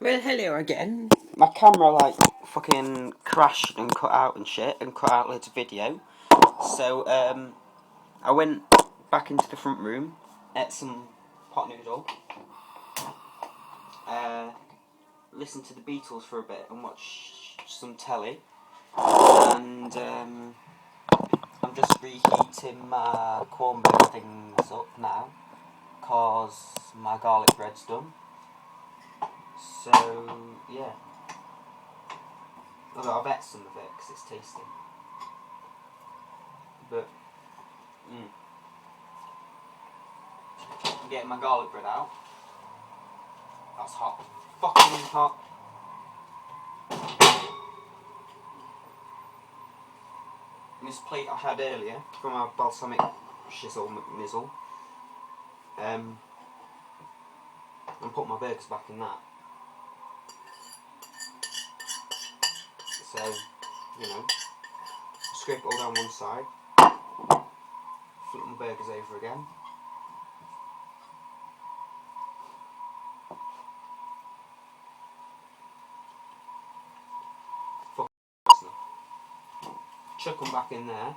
Well, hello again. My camera like fucking crashed and cut out and shit and cut out loads of video. So I went back into the front room, ate some pot noodle, listened to the Beatles for a bit and watched some telly. And I'm just reheating my cornbread things up now, cause my garlic bread's done. So yeah. Although I've ate some of it because it's tasty. But, I'm getting my garlic bread out. That's hot. Fucking hot. And this plate I had earlier from our balsamic shizzle McNizzle. And put my burgers back in that. So, scrape it all down one side. Flip my burgers over again. Chuck them back in there.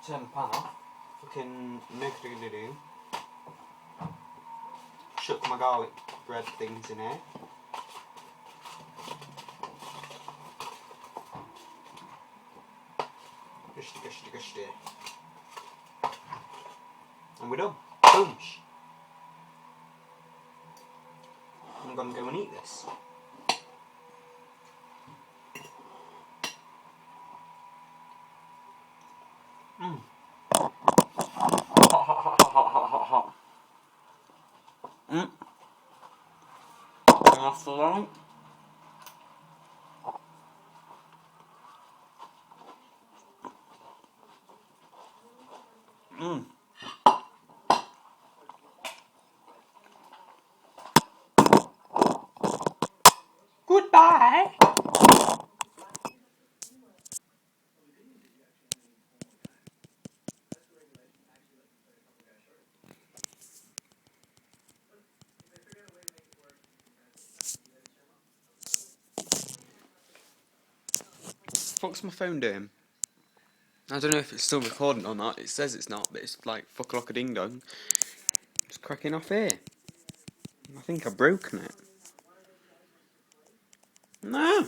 Turn the pan off. Fucking no-do-do-do. Chuck my garlic bread things in here. Gusty. And we're done. Boom. I'm gonna go and eat this. Hot. And after that, goodbye. What's my phone doing? I don't know if it's still recording or not. It says it's not, but it's like fuck a lock a ding dong. It's cracking off here. I think I've broken it. No.